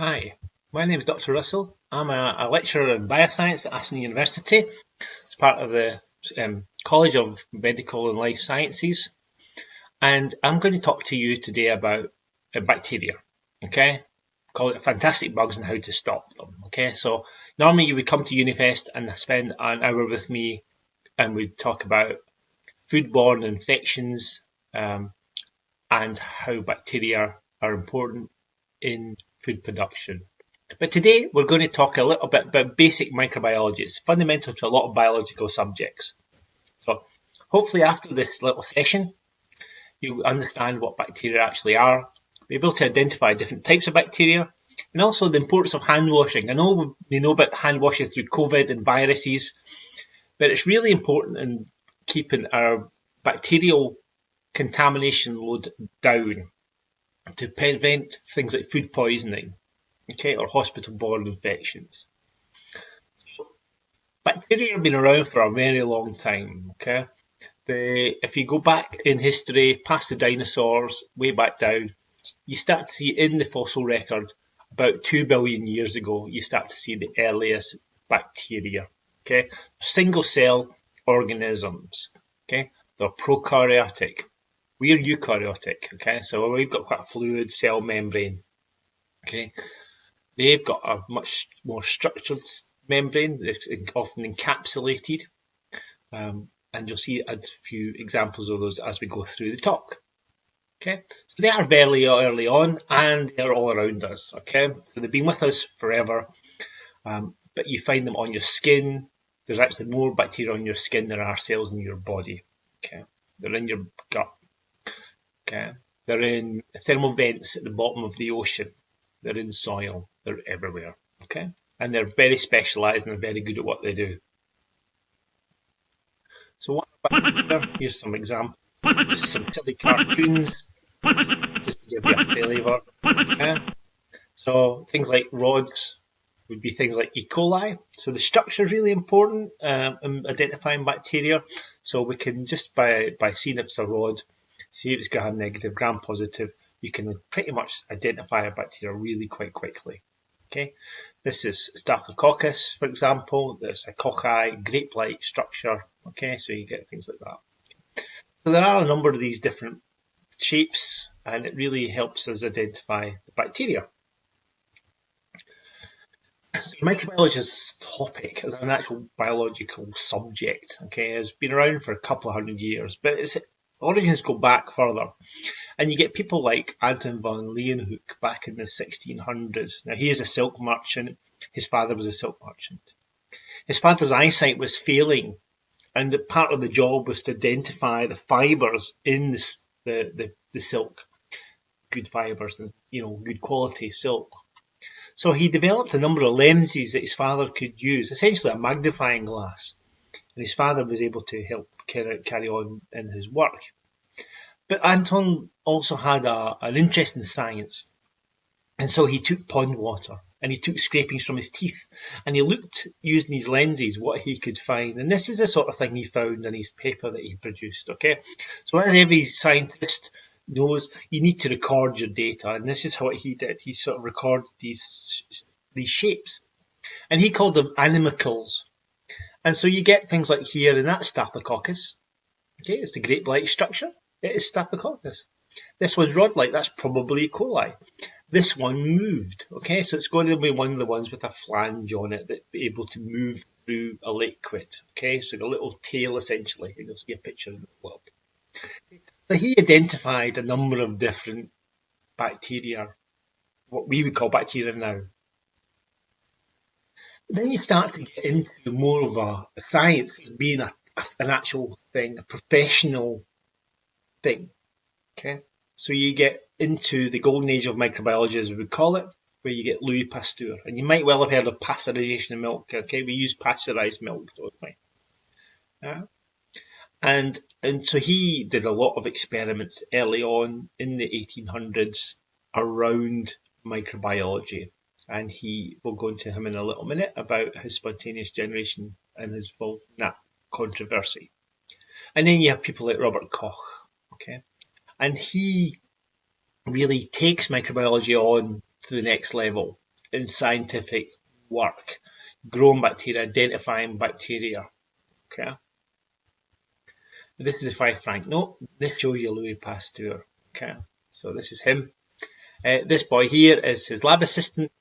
Hi, my name is Dr. Russell. I'm a lecturer in Bioscience at Aston University. It's part of the College of Medical and Life Sciences. And I'm going to talk to you today about bacteria. Okay? Call it fantastic bugs and how to stop them. Okay? So normally you would come to UNIFEST and spend an hour with me and we'd talk about foodborne infections and how bacteria are important in food production. But today we're going to talk a little bit about basic microbiology. It's fundamental to a lot of biological subjects. So hopefully after this little session, you understand what bacteria actually are, be able to identify different types of bacteria, and also the importance of hand washing. I know we know about hand washing through COVID and viruses, but it's really important in keeping our bacterial contamination load down to prevent things like food poisoning, okay, or hospital-borne infections. Bacteria have been around for a very long time, okay? If you go back in history, past the dinosaurs, way back down, you start to see in the fossil record, about 2 billion years ago, you start to see the earliest bacteria, okay? Single-cell organisms, okay? They're prokaryotic. We're eukaryotic, okay? So we've got quite a fluid cell membrane, okay? They've got a much more structured membrane. It's often encapsulated. And you'll see a few examples of those as we go through the talk. Okay, so they are very early on and they're all around us. Okay, so they've been with us forever, but you find them on your skin. There's actually more bacteria on your skin than there are cells in your body. Okay, they're in your gut. Okay, they're in thermal vents at the bottom of the ocean. They're in soil. They're everywhere. Okay, and they're very specialised and they're very good at what they do. So what about here's some examples, some silly cartoons, just to give you a flavour. Okay. So things like rods would be things like E. coli. So the structure is really important in identifying bacteria. So we can just by seeing if it's a rod, see if it's gram negative, gram positive, you can pretty much identify a bacteria really quite quickly. Okay, this is Staphylococcus, for example. There's a cocci, grape-like structure. Okay, so you get things like that. So there are a number of these different shapes, and it really helps us identify the bacteria. Microbiology as a topic, as an actual biological subject, okay, has been around for a couple of hundred years, but its origins go back further. And you get people like Anton van Leeuwenhoek back in the 1600s. Now, he is a silk merchant. His father was a silk merchant. His father's eyesight was failing, and part of the job was to identify the fibres in the silk, good fibres and, good quality silk. So he developed a number of lenses that his father could use, essentially a magnifying glass. And his father was able to help carry on in his work. But Anton also had an interest in science. And so he took pond water and he took scrapings from his teeth and he looked, using his lenses, what he could find. And this is the sort of thing he found in his paper that he produced, okay? So as every scientist knows, you need to record your data. And this is what he did. He sort of recorded these shapes. And he called them animalcules. And so you get things like here, and that's Staphylococcus. Okay, it's the grape-like structure. It is Staphylococcus. This one's rod-like. That's probably E. coli. This one moved. Okay, so it's going to be one of the ones with a flange on it that be able to move through a liquid. Okay, so a little tail essentially. And you'll see a picture of it. Well, so he identified a number of different bacteria, what we would call bacteria now. Then you start to get into more of a science being an actual thing, a professional thing. Okay, so you get into the golden age of microbiology, as we would call it, where you get Louis Pasteur, and you might well have heard of pasteurization of milk. Okay, we use pasteurized milk, don't we? Yeah. And so he did a lot of experiments early on in the 1800s around microbiology. And we'll go into him in a little minute about his spontaneous generation and his involvement in that controversy. And then you have people like Robert Koch, okay? And he really takes microbiology on to the next level. in scientific work, growing bacteria, identifying bacteria. Okay. This is a 5 franc note. This shows you Louis Pasteur. Okay. So this is him. This boy here is his lab assistant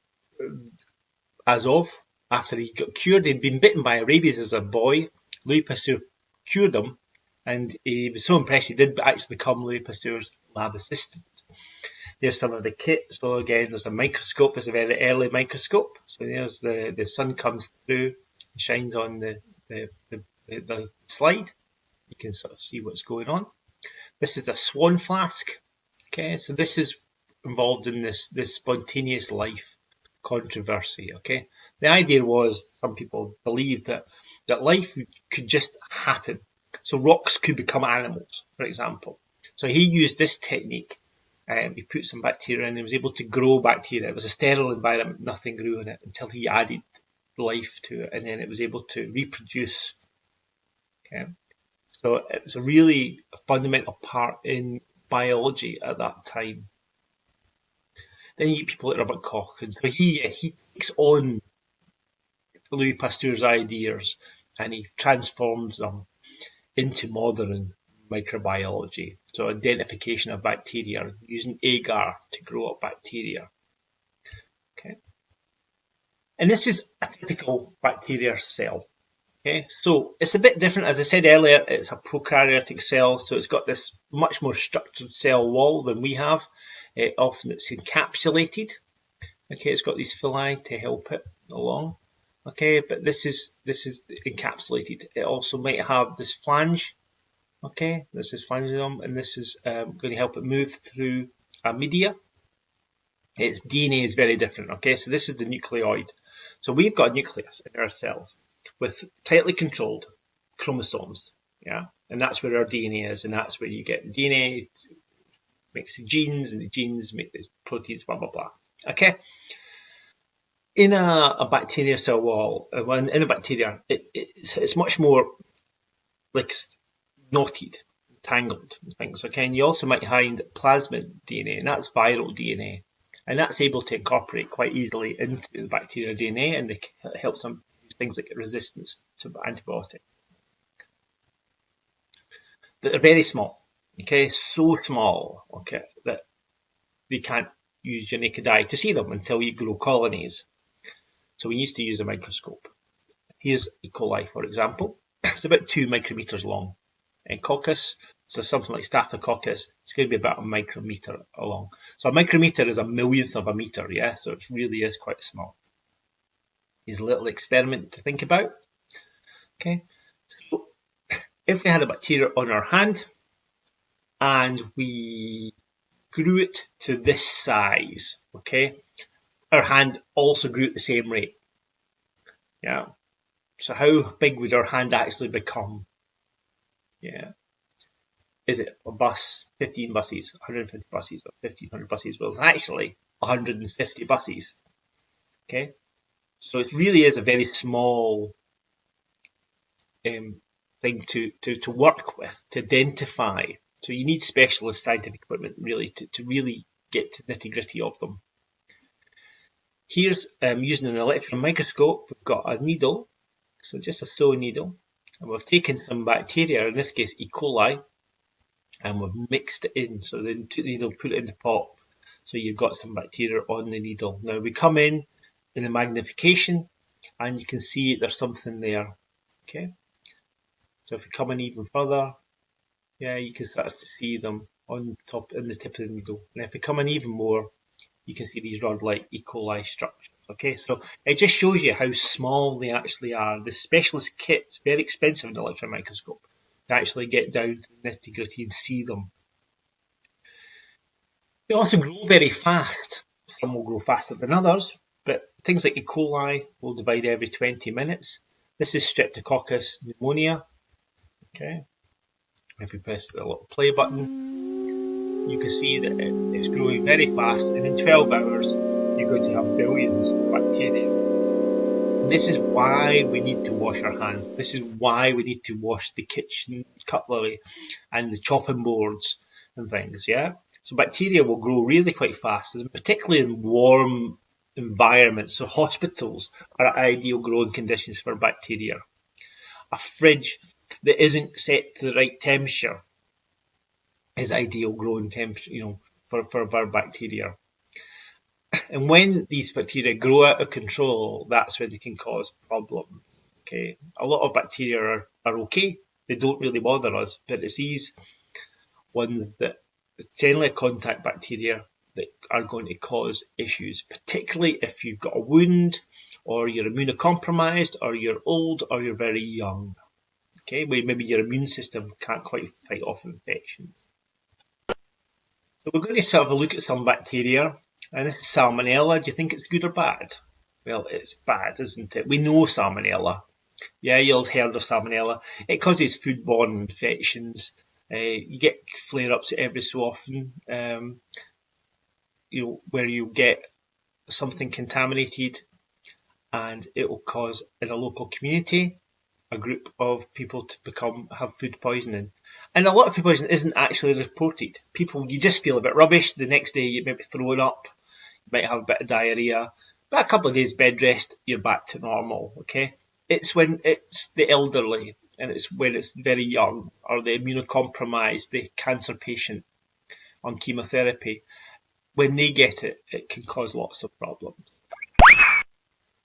after he got cured. He'd been bitten by rabies as a boy. Louis Pasteur cured him, and he was so impressed he did actually become Louis Pasteur's lab assistant. There's some of the kit. So again, there's a microscope. It's a very early microscope. So there's the sun comes through and shines on the slide. You can sort of see what's going on. This is a swan flask. Okay, so this is involved in this spontaneous life controversy. Okay, the idea was some people believed that life could just happen. So rocks could become animals, for example. So he used this technique. He put some bacteria in and he was able to grow bacteria. It was a sterile environment, nothing grew in it until he added life to it, and then it was able to reproduce. Okay, so it was a really fundamental part in biology at that time. Then you get people like Robert Koch, and so he takes on Louis Pasteur's ideas and he transforms them into modern microbiology. So identification of bacteria, using agar to grow up bacteria. Okay. And this is a typical bacteria cell. Okay. So it's a bit different. As I said earlier, it's a prokaryotic cell, so it's got this much more structured cell wall than we have. Often it's encapsulated. Okay, it's got these villi to help it along. Okay, but this is encapsulated. It also might have this flange. Okay, this is flangium, and this is going to help it move through a media. Its DNA is very different. Okay, so this is the nucleoid. So we've got a nucleus in our cells with tightly controlled chromosomes. Yeah, and that's where our DNA is, and that's where you get DNA makes the genes, and the genes make the proteins. Blah blah blah. Okay. In a bacteria cell wall, in a bacteria, it's much more like knotted, tangled things. Okay, and you also might find plasmid DNA, and that's viral DNA, and that's able to incorporate quite easily into the bacterial DNA, and it helps them use things like resistance to antibiotics. They're very small. Okay, so small. Okay, that they can't use your naked eye to see them until you grow colonies. So we used to use a microscope. Here's E. coli, for example. It's about 2 micrometers long. And coccus, so something like Staphylococcus, it's going to be about a micrometer long. So a micrometer is a millionth of a meter, yeah? So it really is quite small. Here's a little experiment to think about. Okay, so if we had a bacteria on our hand and we grew it to this size, okay, our hand also grew at the same rate. Yeah. So how big would our hand actually become? Yeah. Is it a bus, 15 buses, 150 buses, or 1,500 buses? Well, it's actually 150 buses. Okay. So it really is a very small thing to work with, to identify. So you need specialist scientific equipment really to really get to the nitty-gritty of them. Here's using an electron microscope. We've got a needle, so just a sewing needle, and we've taken some bacteria, in this case E. coli, and we've mixed it in. So then took the needle, put it in the pot, so you've got some bacteria on the needle. Now we come in the magnification, and you can see there's something there. Okay, so if we come in even further, yeah, you can start to see them on top, in the tip of the needle. And if we come in even more, you can see these rod-like E. coli structures. Okay, so it just shows you how small they actually are. The specialist kit's very expensive in the electron microscope to actually get down to the nitty-gritty and see them. They also grow very fast. Some will grow faster than others, but things like E. coli will divide every 20 minutes. This is Streptococcus pneumonia. Okay, if we press the little play button, you can see that it's growing very fast, and in 12 hours you're going to have billions of bacteria. And this is why we need to wash our hands. This is why we need to wash the kitchen cutlery and the chopping boards and things, yeah? So bacteria will grow really quite fast, and particularly in warm environments. So hospitals are ideal growing conditions for bacteria. A fridge that isn't set to the right temperature is ideal growing temperature, for bacteria. And when these bacteria grow out of control, that's when they can cause problems. Okay, a lot of bacteria are okay; they don't really bother us, but it's these ones that generally contact bacteria that are going to cause issues, particularly if you've got a wound, or you're immunocompromised, or you're old, or you're very young. Okay, where maybe your immune system can't quite fight off infections. So we're going to sort of look at some bacteria, and this is Salmonella. Do you think it's good or bad? Well, it's bad, isn't it? We know Salmonella. Yeah, you'll have heard of Salmonella. It causes foodborne infections. You get flare-ups every so often, where you get something contaminated, and it will cause, in a local community, a group of people to have food poisoning. And a lot of food poisoning isn't actually reported. You just feel a bit rubbish. The next day you might be throwing up, you might have a bit of diarrhea, but a couple of days bed rest, you're back to normal, okay? It's when it's the elderly, and it's when it's very young, or the immunocompromised, the cancer patient on chemotherapy. When they get it, it can cause lots of problems.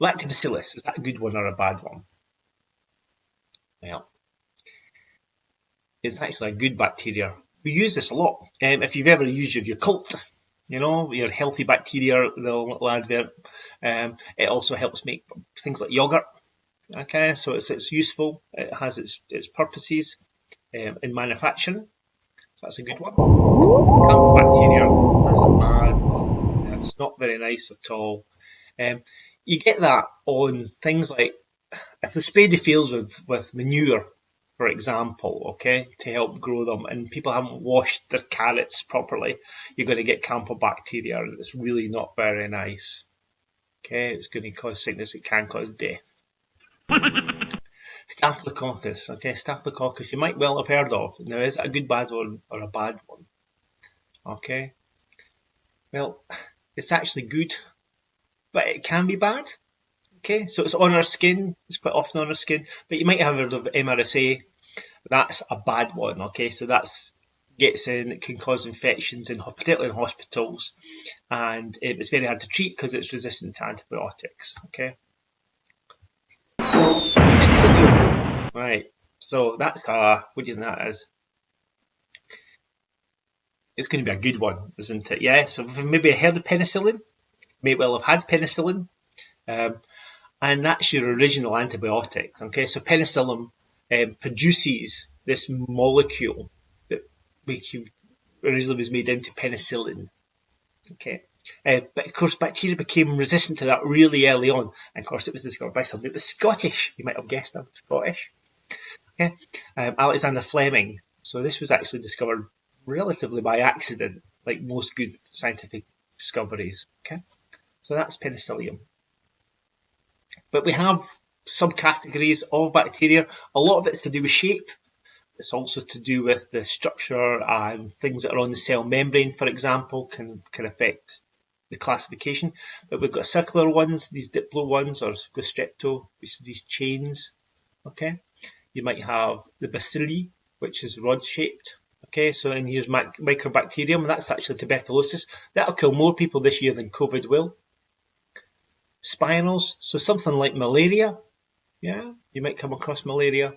Lactobacillus, is that a good one or a bad one? Well, it's actually a good bacteria. We use this a lot. If you've ever used your Yakult, your healthy bacteria, the little advert, it also helps make things like yogurt. Okay, so it's useful. It has its purposes in manufacturing. So that's a good one. Campylobacteria, that's a bad one. That's not very nice at all. You get that on things like, if they spray the fields with manure, for example, okay, to help grow them, and people haven't washed their carrots properly, you're going to get Campylobacteria, and it's really not very nice. Okay, it's going to cause sickness, it can cause death. Staphylococcus, okay, Staphylococcus you might well have heard of. Now, is it a good bad one or a bad one? Okay, well, it's actually good, but it can be bad. Okay, so it's on our skin, it's quite often on our skin, but you might have heard of MRSA. That's a bad one, okay, so that's gets in, it can cause infections, particularly in hospitals, and it's very hard to treat because it's resistant to antibiotics, okay. Penicillium, right, so that's what do you think that is? It's going to be a good one, isn't it? Yeah, so maybe heard of penicillin, may well have had penicillin, and that's your original antibiotic. Okay, so penicillin produces this molecule that originally was made into penicillin. Okay, but of course bacteria became resistant to that really early on, and of course it was discovered by somebody that was Scottish. You might have guessed that, Scottish. Okay, Alexander Fleming. So this was actually discovered relatively by accident, like most good scientific discoveries. Okay, so that's penicillium. But we have subcategories of bacteria. A lot of it's to do with shape. It's also to do with the structure and things that are on the cell membrane, for example, can affect the classification. But we've got circular ones, these diplo ones, or strepto, which is these chains. Okay, you might have the bacilli, which is rod-shaped. Okay, so and here's microbacterium, that's actually tuberculosis. That'll kill more people this year than COVID will. Spirals, so something like malaria. Yeah, you might come across malaria.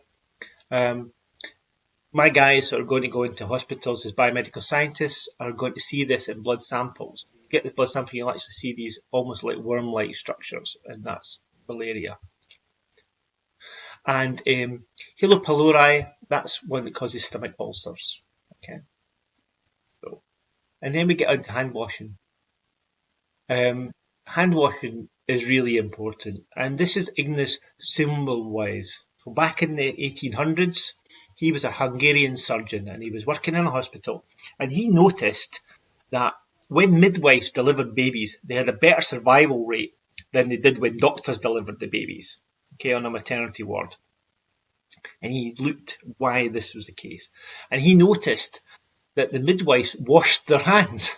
My guys that are going to go into hospitals as biomedical scientists are going to see this in blood samples. You get the blood sample, you'll actually see these almost like worm-like structures, and that's malaria. And H. pylori, that's one that causes stomach ulcers. Okay. So, and then we get into hand washing. Hand washing is really important, and this is Ignaz Semmelweis. So back in the 1800s, he was a Hungarian surgeon, and he was working in a hospital, and he noticed that when midwives delivered babies, they had a better survival rate than they did when doctors delivered the babies, okay, on a maternity ward. And he looked why this was the case, and he noticed that the midwives washed their hands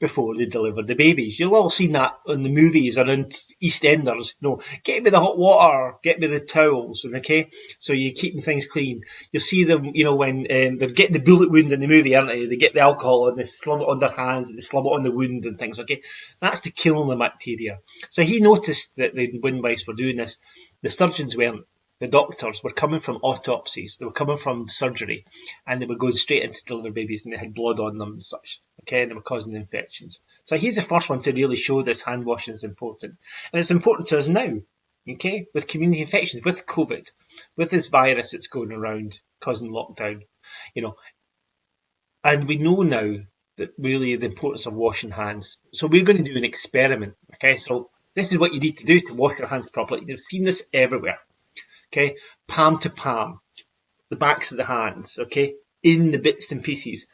before they deliver the babies. You'll all seen that in the movies or in EastEnders. Get me the hot water, get me the towels, okay? So you're keeping things clean. You'll see them, when they're getting the bullet wound in the movie, aren't they? They get the alcohol and they slum it on their hands and they slum it on the wound and things, okay? That's to kill the bacteria. So he noticed that the wind mice were doing this. The surgeons weren't. The doctors were coming from autopsies, they were coming from surgery, and they were going straight into deliver babies, and they had blood on them and such, okay, and they were causing infections. So he's the first one to really show this hand washing is important. And it's important to us now, okay, with community infections, with COVID, with this virus that's going around causing lockdown, And we know now that really the importance of washing hands. So we're going to do an experiment, okay, so this is what you need to do to wash your hands properly. You've seen this everywhere. Okay, palm to palm, the backs of the hands, okay, in the bits and pieces,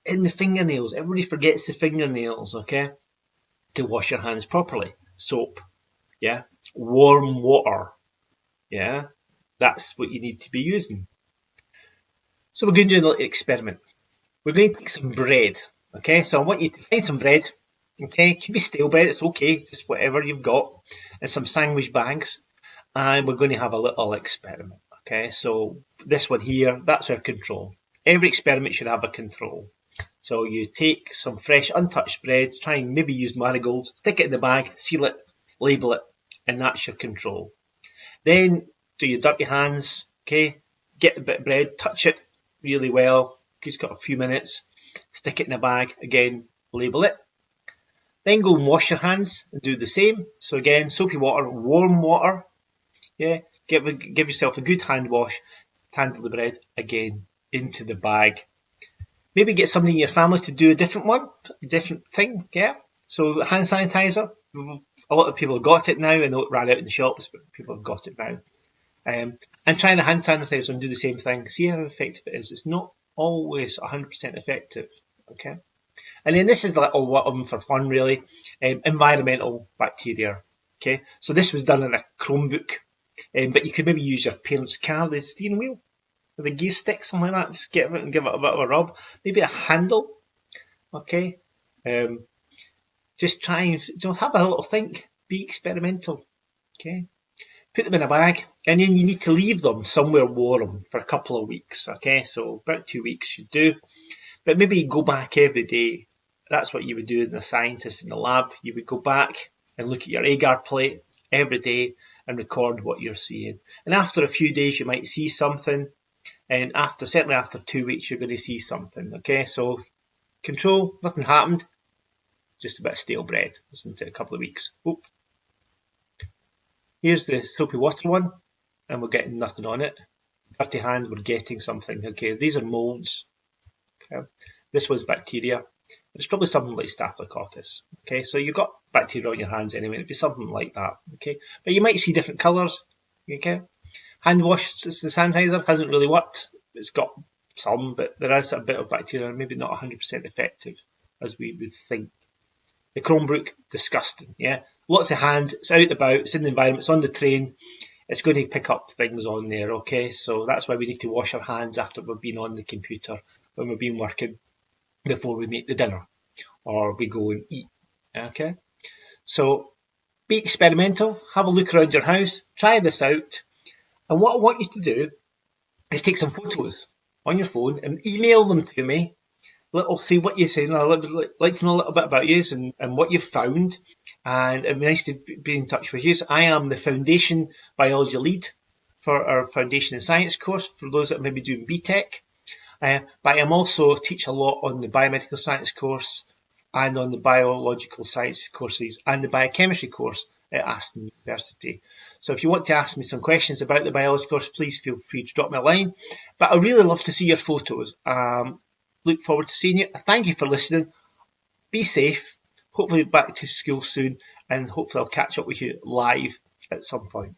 in the fingernails. Everybody forgets the fingernails, okay, to wash your hands properly. Soap, yeah, warm water, yeah, that's what you need to be using. So we're going to do a little experiment. We're going to take some bread, okay, so I want you to find some bread, okay, it can be stale bread, it's okay, just whatever you've got, and some sandwich bags. And we're going to have a little experiment, okay? So this one here, that's our control. Every experiment should have a control. So you take some fresh, untouched bread, try and maybe use marigold, stick it in the bag, seal it, label it, and that's your control. Then do your dirty hands, okay? Get a bit of bread, touch it really well, it's got a few minutes, stick it in a bag, again, label it. Then go and wash your hands and do the same. So again, soapy water, warm water, yeah, give yourself a good hand wash, handle the bread, again, into the bag. Maybe get somebody in your family to do a different one, a different thing, yeah. So hand sanitizer, a lot of people have got it now. I know it ran out in the shops, but people have got it now. And try the hand sanitizer and do the same thing. See how effective it is. It's not always 100% effective, okay. And then this is like one for fun, really. Environmental bacteria, okay. So this was done in a Chromebook. But you could maybe use your parents' car, the steering wheel, with a gear stick, something like that. Just get it and give it a bit of a rub. Maybe a handle, okay? Just try and have a little think. Be experimental, okay? Put them in a bag, and then you need to leave them somewhere warm for a couple of weeks, okay? So about 2 weeks should do. But maybe go back every day. That's what you would do as a scientist in the lab. You would go back and look at your agar plate every day and record what you're seeing. And after a few days, you might see something. And certainly after 2 weeks, you're going to see something. Okay, so control, nothing happened. Just a bit of stale bread. Listen to a couple of weeks. Oop. Here's the soapy water one, and we're getting nothing on it. Dirty hands, we're getting something. Okay, these are molds. Okay, this was bacteria. It's probably something like Staphylococcus. Okay, so you've got bacteria on your hands anyway. It'd be something like that. Okay, but you might see different colours. Okay, hand wash, the sanitizer hasn't really worked. It's got some, but there is a bit of bacteria, maybe not 100% effective as we would think. The Chromebook, disgusting. Yeah, lots of hands. It's out and about. It's in the environment. It's on the train. It's going to pick up things on there. Okay, so that's why we need to wash our hands after we've been on the computer when we've been working, before we make the dinner or we go and eat. Okay, so be experimental, have a look around your house, try this out, and what I want you to do is take some photos on your phone and email them to me. See what you think. I'd like to know a little bit about you and what you've found, and it'd be nice to be in touch with you. So I am the Foundation Biology Lead for our Foundation in Science course for those that may be doing BTEC. But I am also teach a lot on the biomedical science course and on the biological science courses and the biochemistry course at Aston University. So if you want to ask me some questions about the biology course, please feel free to drop me a line. But I really love to see your photos. Look forward to seeing you. Thank you for listening. Be safe. Hopefully back to school soon, and hopefully I'll catch up with you live at some point.